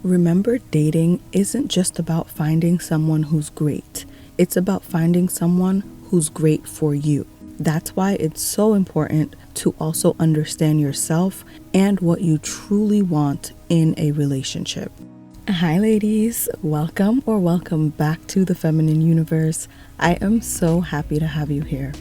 Remember, dating isn't just about finding someone who's great. It's about finding someone who's great for you. That's why it's so important to also understand yourself and what you truly want in a relationship. Hi ladies, welcome back to the Feminine Universe. I am so happy to have you here.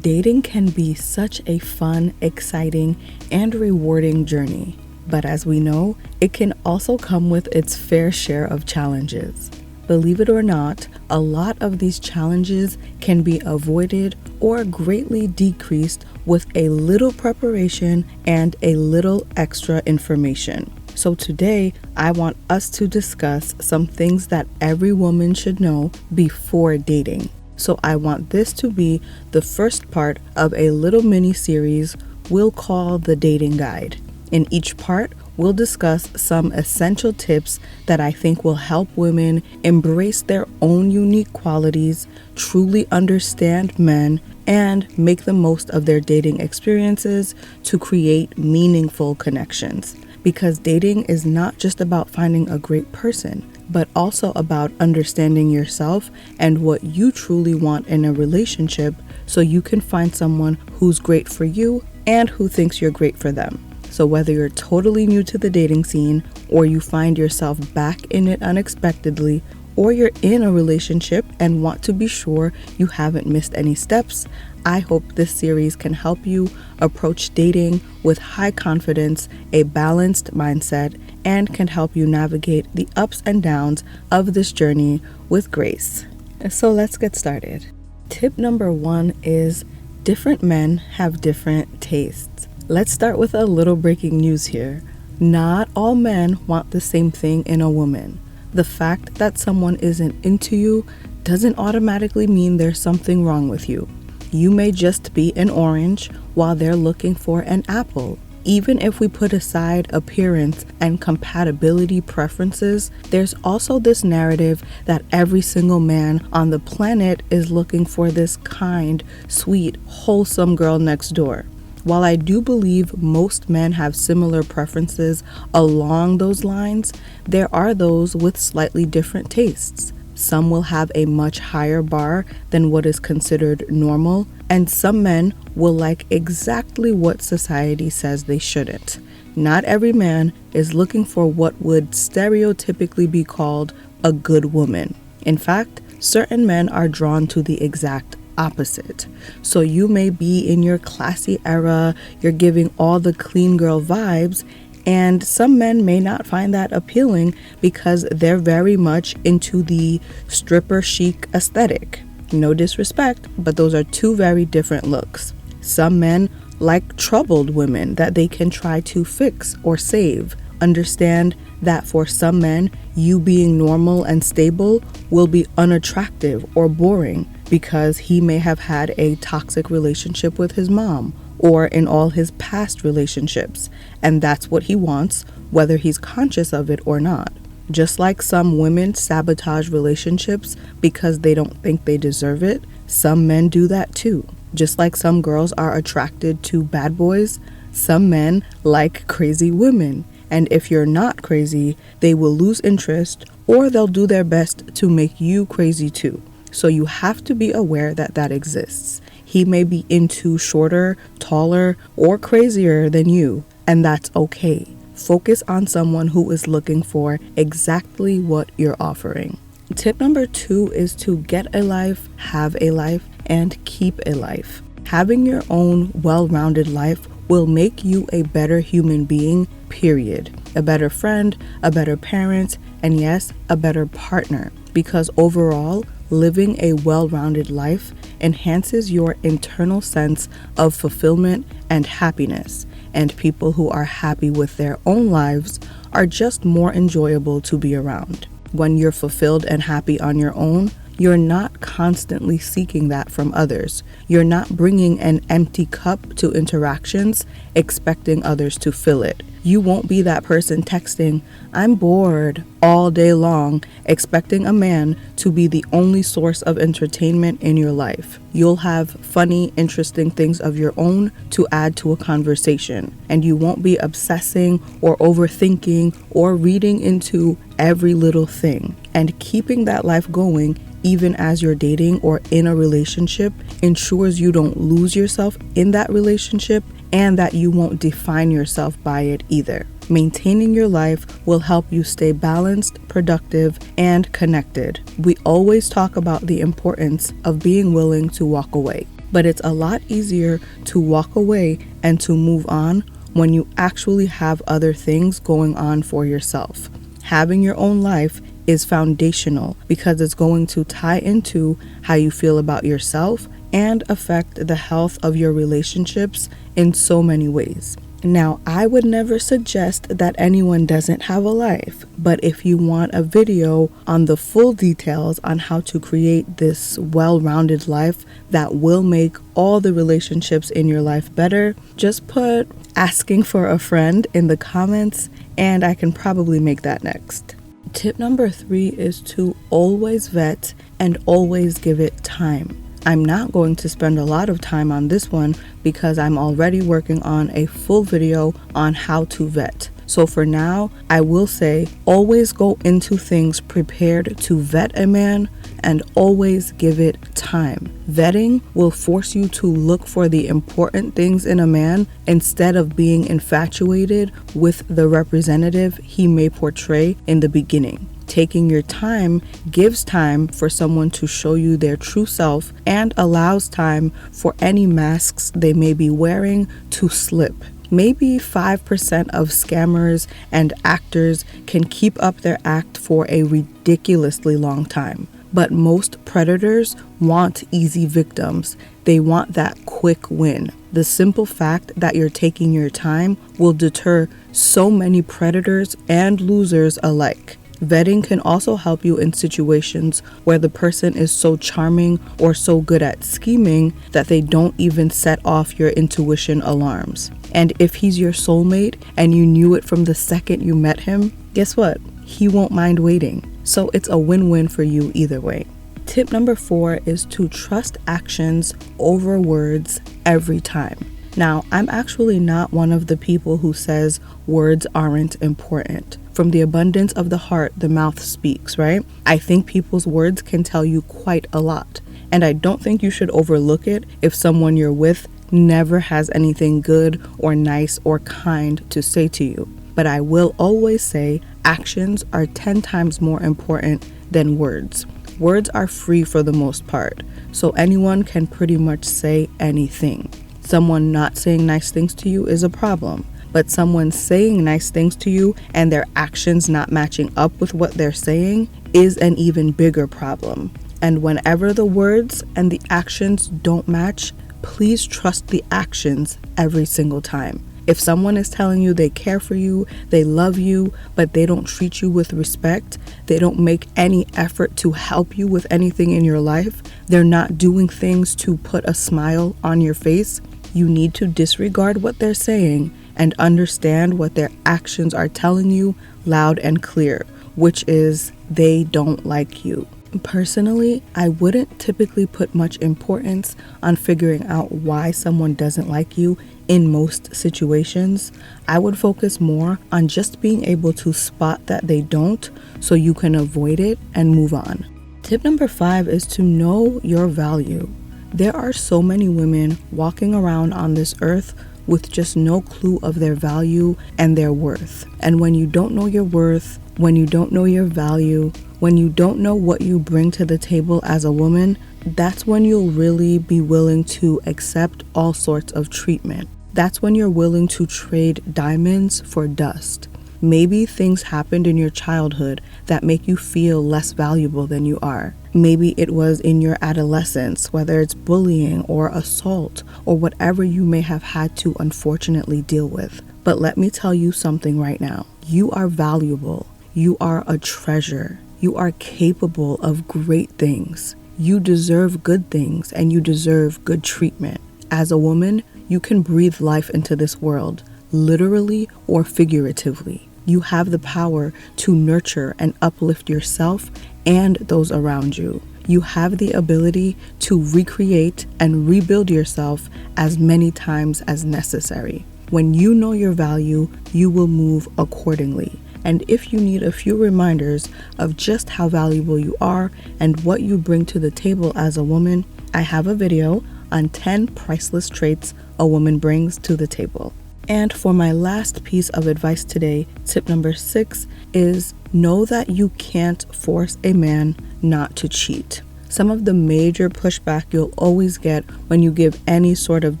Dating can be such a fun, exciting, and rewarding journey. But as we know, it can also come with its fair share of challenges. Believe it or not, a lot of these challenges can be avoided or greatly decreased with a little preparation and a little extra information. So today, I want us to discuss some things that every woman should know before dating. So I want this to be the first part of a little mini series we'll call the Dating Guide. In each part, we'll discuss some essential tips that I think will help women embrace their own unique qualities, truly understand men, and make the most of their dating experiences to create meaningful connections. Because dating is not just about finding a great person, but also about understanding yourself and what you truly want in a relationship so you can find someone who's great for you and who thinks you're great for them. So whether you're totally new to the dating scene, or you find yourself back in it unexpectedly, or you're in a relationship and want to be sure you haven't missed any steps, I hope this series can help you approach dating with high confidence, a balanced mindset, and can help you navigate the ups and downs of this journey with grace. So let's get started. Tip number 1 is different men have different tastes. Let's start with a little breaking news here. Not all men want the same thing in a woman. The fact that someone isn't into you doesn't automatically mean there's something wrong with you. You may just be an orange while they're looking for an apple. Even if we put aside appearance and compatibility preferences, there's also this narrative that every single man on the planet is looking for this kind, sweet, wholesome girl next door. While I do believe most men have similar preferences along those lines, there are those with slightly different tastes. Some will have a much higher bar than what is considered normal, and some men will like exactly what society says they shouldn't. Not every man is looking for what would stereotypically be called a good woman. In fact, certain men are drawn to the exact opposite. So you may be in your classy era, you're giving all the clean girl vibes, and some men may not find that appealing because they're very much into the stripper chic aesthetic. No disrespect, but those are two very different looks. Some men like troubled women that they can try to fix or save. Understand that for some men, you being normal and stable will be unattractive or boring because he may have had a toxic relationship with his mom or in all his past relationships, and that's what he wants, whether he's conscious of it or not. Just like some women sabotage relationships because they don't think they deserve it, some men do that too. Just like some girls are attracted to bad boys, some men like crazy women. And if you're not crazy, they will lose interest or they'll do their best to make you crazy too. So you have to be aware that that exists. He may be into shorter, taller, or crazier than you, and that's okay. Focus on someone who is looking for exactly what you're offering. Tip number 2 is to get a life, have a life, and keep a life. Having your own well-rounded life will make you a better human being, period. A better friend, a better parent, and yes, a better partner. Because overall, living a well-rounded life enhances your internal sense of fulfillment and happiness. And people who are happy with their own lives are just more enjoyable to be around. When you're fulfilled and happy on your own, You're not constantly seeking that from others. You're not bringing an empty cup to interactions, expecting others to fill it. You won't be that person texting, "I'm bored," all day long, expecting a man to be the only source of entertainment in your life. You'll have funny, interesting things of your own to add to a conversation, and you won't be obsessing or overthinking or reading into every little thing. And keeping that life going, even as you're dating or in a relationship, ensures you don't lose yourself in that relationship and that you won't define yourself by it either. Maintaining your life will help you stay balanced, productive, and connected. We always talk about the importance of being willing to walk away, but it's a lot easier to walk away and to move on when you actually have other things going on for yourself. Having your own life is foundational because it's going to tie into how you feel about yourself and affect the health of your relationships in so many ways. Now, I would never suggest that anyone doesn't have a life, but if you want a video on the full details on how to create this well-rounded life that will make all the relationships in your life better, just put "asking for a friend" in the comments and I can probably make that next. Tip number 3 is to always vet and always give it time. I'm not going to spend a lot of time on this one because I'm already working on a full video on how to vet. So for now, I will say always go into things prepared to vet a man and always give it time. Vetting will force you to look for the important things in a man instead of being infatuated with the representative he may portray in the beginning. Taking your time gives time for someone to show you their true self and allows time for any masks they may be wearing to slip. Maybe 5% of scammers and actors can keep up their act for a ridiculously long time. But most predators want easy victims. They want that quick win. The simple fact that you're taking your time will deter so many predators and losers alike. Vetting can also help you in situations where the person is so charming or so good at scheming that they don't even set off your intuition alarms. And if he's your soulmate and you knew it from the second you met him, guess what? He won't mind waiting. So it's a win-win for you either way. Tip number 4 is to trust actions over words every time. Now, I'm actually not one of the people who says words aren't important. From the abundance of the heart, the mouth speaks, right? I think people's words can tell you quite a lot. And I don't think you should overlook it if someone you're with never has anything good or nice or kind to say to you. But I will always say actions are 10 times more important than words. Words are free for the most part, so anyone can pretty much say anything. Someone not saying nice things to you is a problem, but someone saying nice things to you and their actions not matching up with what they're saying is an even bigger problem. And whenever the words and the actions don't match, please trust the actions every single time. If someone is telling you they care for you, they love you, but they don't treat you with respect, they don't make any effort to help you with anything in your life, they're not doing things to put a smile on your face, you need to disregard what they're saying and understand what their actions are telling you loud and clear, which is they don't like you. Personally, I wouldn't typically put much importance on figuring out why someone doesn't like you in most situations. I would focus more on just being able to spot that they don't so you can avoid it and move on. Tip number 5 is to know your value. There are so many women walking around on this earth with just no clue of their value and their worth. And when you don't know your worth, when you don't know your value, when you don't know what you bring to the table as a woman, that's when you'll really be willing to accept all sorts of treatment. That's when you're willing to trade diamonds for dust. Maybe things happened in your childhood that make you feel less valuable than you are. Maybe it was in your adolescence, whether it's bullying or assault or whatever you may have had to unfortunately deal with. But let me tell you something right now. You are valuable. You are a treasure. You are capable of great things. You deserve good things and you deserve good treatment. As a woman, you can breathe life into this world, literally or figuratively. You have the power to nurture and uplift yourself and those around you. You have the ability to recreate and rebuild yourself as many times as necessary. When you know your value, you will move accordingly. And if you need a few reminders of just how valuable you are and what you bring to the table as a woman, I have a video on 10 priceless traits a woman brings to the table. And for my last piece of advice today, tip number 6 is know that you can't force a man not to cheat. Some of the major pushback you'll always get when you give any sort of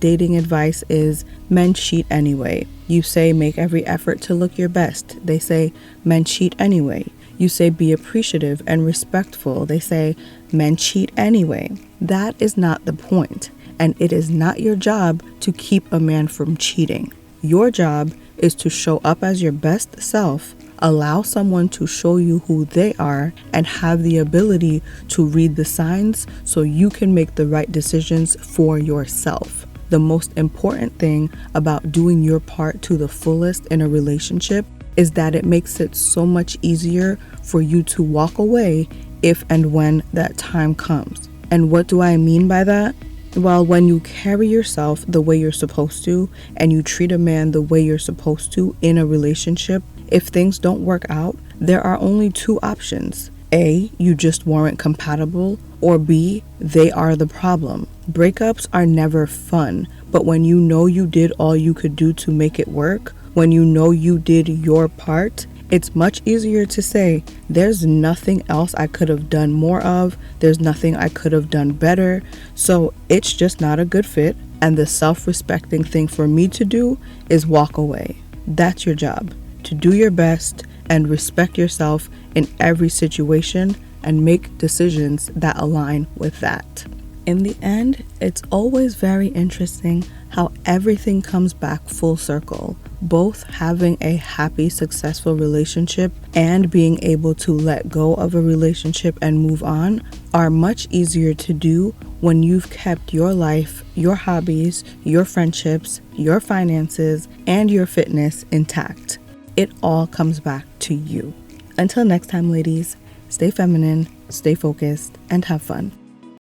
dating advice is men cheat anyway. You say make every effort to look your best. They say men cheat anyway. You say be appreciative and respectful. They say men cheat anyway. That is not the point, and it is not your job to keep a man from cheating. Your job is to show up as your best self, allow someone to show you who they are, and have the ability to read the signs so you can make the right decisions for yourself. The most important thing about doing your part to the fullest in a relationship is that it makes it so much easier for you to walk away if and when that time comes. And what do I mean by that? Well, when you carry yourself the way you're supposed to and you treat a man the way you're supposed to in a relationship, if things don't work out, there are only two options. A, you just weren't compatible, or B, they are the problem. Breakups are never fun, but when you know you did all you could do to make it work, when you know you did your part, it's much easier to say, there's nothing else I could have done more of, there's nothing I could have done better, so it's just not a good fit, and the self-respecting thing for me to do is walk away. That's your job, to do your best and respect yourself in every situation and make decisions that align with that. In the end, it's always very interesting how everything comes back full circle. Both having a happy, successful relationship and being able to let go of a relationship and move on are much easier to do when you've kept your life, your hobbies, your friendships, your finances, and your fitness intact. It all comes back to you. Until next time, ladies, stay feminine, stay focused, and have fun.